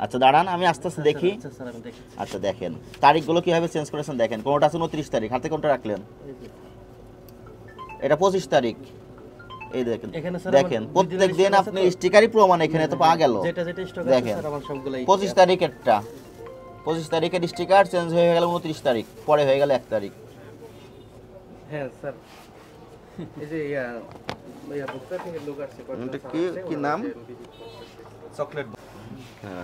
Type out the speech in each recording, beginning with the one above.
আচ্ছা দাঁড়ান, আমি আস্তে আস্তে দেখি। আচ্ছা স্যার আমি দেখি। আচ্ছা দেখেন তারিখগুলো কিভাবে চেঞ্জ করেছেন দেখেন। কোনটা আছে 29 তারিখ, হাতে কোনটা রাখলেন? এটা 25 তারিখ। এই দেখেন এখানে স্যার দেখেন প্রত্যেক দিন আপনি স্টিকারই প্রমাণ এখানে তো পাওয়া গেল। যেটা যেটা স্টক আছে দেখেন স্যার আমার সবগুলাই 25 তারিখেরটা, 25 তারিখের স্টিকার চেঞ্জ হয়ে গেল 29 তারিখ, পরে হয়ে গেল 1 তারিখ। হ্যাঁ স্যার এই যে ইয়া বুকটা থেকে লোক আসছে এটা কি নাম? চকলেট। হ্যাঁ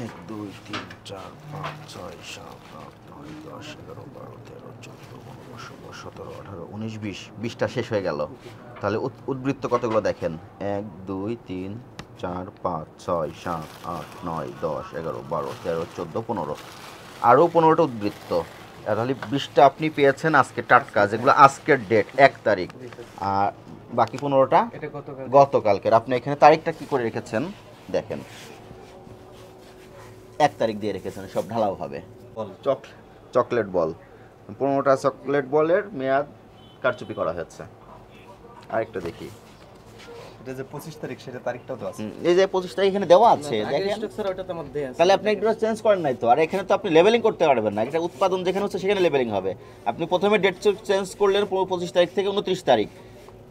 1 2 3 4 5 6 7 8 9 10 11 12 13 14 15 16 17 18 19 20, 20টা শেষ হয়ে গেল। তাহলে উদ্বৃত্ত কতগুলো দেখেন? 1 2 3 4 5 6 7 8 9 10 11 12 13 14 15, আরও 15টা উদ্বৃত্ত। তাহলে 20টা আপনি পেয়েছেন আজকে টাটকা, যেগুলো আজকের ডেট 1 তারিখ, আর বাকি 15টা এটা গতকাল। গতকালকের। আপনি এখানে তারিখটা কি করে রেখেছেন দেখেন, 1 তারিখ দিয়ে রেখেছেন, সব ঢালাও হবে। চকলেট বল, 15টা চকলেট বলের মেয়াদ কারচুপি করা হয়েছে। আরেকটা দেখি, এটা যে 25 তারিখ সেটা তারিখটাও তো আছে। এই যে 25 তারিখ এখানে দেওয়া আছে দেখেন। স্টক স্যার ওটা তো আমার দেয়া আছে। তাহলে আপনি এগুলো চেঞ্জ করেন নাই তো, আর এখানে তো আপনি লেবেলিং করতে পারবেন না। এটা উৎপাদন যেখানে হচ্ছে সেখানে লেবেলিং হবে। আপনি প্রথমে ডেট চেঞ্জ করলেন 25 তারিখ থেকে 29 তারিখ,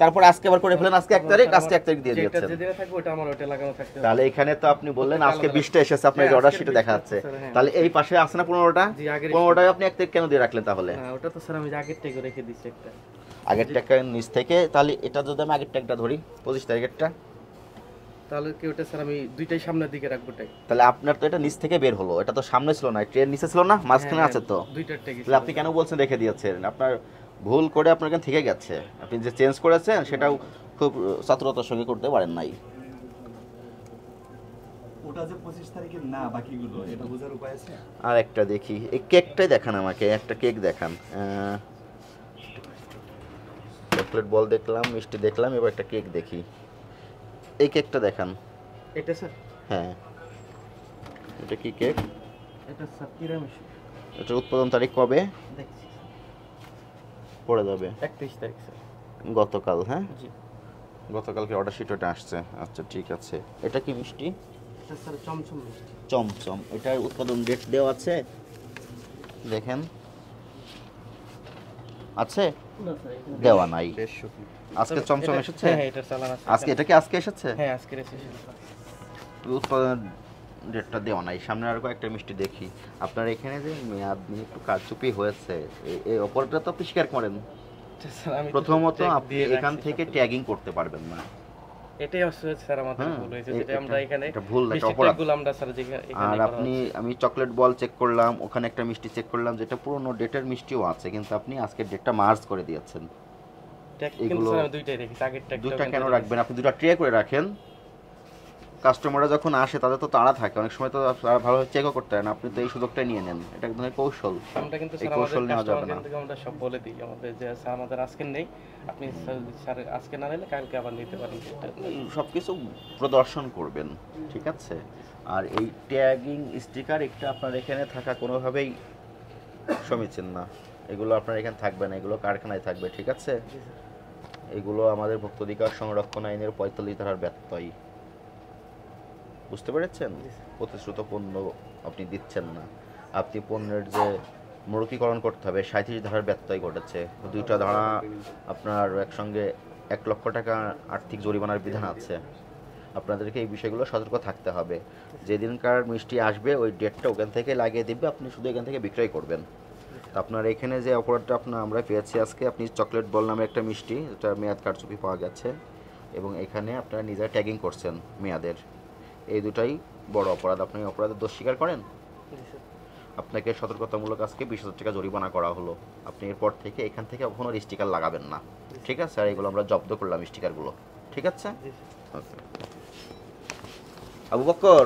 তারপর আজকে আবার করে ফেলেন আজকে 1 তারিখ, আজকে 1 তারিখ দিয়ে যেটা দিয়েছেন। যেটা থাকবে ওটা আমার ওটা লাগানো থাকতে হবে। তাহলে এখানে তো আপনি বললেন আজকে 20টা এসেছে, আপনার হ্যাঁ, অর্ডার আজকের শিটে 20টা দেখা যাচ্ছে। স্যার, হ্যাঁ। তাহলে এই পাশে আছে না 15টা, জি, আগের 15টায় আপনি 1 তারিখ কেন দিয়ে রাখলেন তাহলে? না ওটা তো স্যার আমি আগের থেকে রেখে দিছি একটা। আগের টাকা নিচ থেকে, তাহলে এটা যদি আমি আগের টাকাটা ধরি 25 তারিখেরটা, তাহলে কি ওটা স্যার আমি দুইটাই সামনের দিকে রাখবো টাই। তাহলে আপনার তো এটা নিচ থেকে বের হলো, এটা তো সামনে ছিল না, ট্রেন নিচে ছিল না, মাঝখানে আছে তো। দুইটার টাই। তাহলে আপনি কেন বলছেন রেখে দিয়েছেন? আপনার ভুল করে আপনার এখানে থেকে গেছে, আপনি যে চেঞ্জ করেছেন সেটাও খুব চতুরতার সঙ্গে করতে পারেন নাই। ওটা যে 25 তারিখের না বাকিগুলো এটা বোঝার উপায় আছে? আর একটা দেখি, এই কেকটাই দেখান আমাকে, একটা কেক দেখান। চকলেট বল দেখলাম, মিষ্টি দেখলাম, এবার একটা কেক দেখি। এই কেকটা দেখান। এটা স্যার, হ্যাঁ এটা কি কেক? এটা স্যার তিরামিসু। এটার উৎপাদন তারিখ কবে দেখছি পড়ে যাবে? 31 তারিখ স্যার। গতকাল। হ্যাঁ জি। গতকালকে অর্ডার শিট ওটা আসছে। আচ্ছা ঠিক আছে। এটা কি মিষ্টি? এটা স্যার চমচম মিষ্টি। চমচম, এটার উৎপাদন ডেট দেওয়া আছে দেখেন, আছে? না স্যার এখানে দেওয়া নাই। বেশ সুখী। আজকে চমচম এসেছে? হ্যাঁ এটা চালান আছে। আজকে এটা কি আজকে এসেছে? হ্যাঁ আজকে এসেছে স্যার। উৎপাদন ডেটটা দেওয়া নাই। সামনে আর কয়েকটা মিষ্টি দেখি। আপনার এখানে যে মেয়াদ নিয়ে একটু কারচুপি হয়েছে, এই অপরটা তো আপনি স্বীকার করেন। স্যার আমি প্রথমত আপনি এখান থেকে ট্যাগিং করতে পারবেন না। এটাই আসলে স্যার আমাদের ভুল হয়েছে, যেটা আমরা এখানে এটা ভুল, এটা মিষ্টি অপরাধ। ট্যাগগুলো আমরা স্যার যেখানে আর আপনি, আমি চকলেট বল চেক করলাম, ওখানে একটা মিষ্টি চেক করলাম যেটা পুরনো ডেটের মিষ্টিও আছে, কিন্তু আপনি আজকের ডেটটা মার্জ করে দিয়েছেন। ট্যাগ কিন্তু স্যার আমি দুইটাই রেখেছি, আগের ট্যাগটা দুইটা কেন রাখবেন? আপনি দুটো ট্রে করে রাখেন। কাস্টমাররা যখন আসে তাদের তো তাড়া থাকে, অনেক সময় তো তারা ভালোভাবে চেকও করতে হয় না, আপনি তো এই সুযোগটা নিয়ে নেন। এটা এক ধরনের কৌশল। আমরা কিন্তু এই স্যার কৌশল নেওয়া যাবে না। আমাদের আমরা সব বলে দিই আমাদের যে স্যার আমাদের আজকে নেই, আপনি স্যার আজকে না নিলে কালকে আবার নিতে পারেন। সব কিছু প্রদর্শন করবেন, ঠিক আছে? আর এই ট্যাগিং স্টিকার একটা আপনার এখানে থাকা কোনোভাবেই সমীচীন না। এগুলো আপনার এখানে থাকবে না, এগুলো কারখানায় থাকবে, ঠিক আছে? এগুলো আমাদের ভোক্তাধিকার সংরক্ষণ আইনের 45 ধারার ব্যত্যয়। বুঝতে পেরেছেন? প্রতিশ্রুত পণ্য আপনি দিচ্ছেন না, আপনি পণ্যের যে মূলকীকরণ করতে হবে 37 ধারার ব্যত্যয় ঘটেছে। দুইটা ধারা আপনার একসঙ্গে 1 লক্ষ টাকা আর্থিক জরিমানার বিধান আছে। আপনাদেরকে এই বিষয়গুলো সতর্ক থাকতে হবে। যেদিনকার মিষ্টি আসবে ওই ডেটটা ওখান থেকে লাগিয়ে দিবে, আপনি শুধু এখান থেকে বিক্রয় করবেন। আপনার এখানে যে অপরাধটা আমরা পেয়েছি আজকে, আপনি চকলেট বল নামে একটা মিষ্টি, এটা মেয়াদ কারচুপি পাওয়া গেছে, এবং এখানে আপনারা নিজেরা ট্যাগিং করছেন মেয়াদের। এই দুটাই বড় অপরাধ। আপনি অপরাধের দোষ স্বীকার করেন? আপনাকে সতর্কতামূলক আজকে 20,000 টাকা জরিমানা করা হলো। আপনি এরপর থেকে এখান থেকে কখনো স্টিকার লাগাবেন না, ঠিক আছে? আর এগুলো আমরা জব্দ করলাম স্টিকারগুলো, ঠিক আছে? আবু বকর।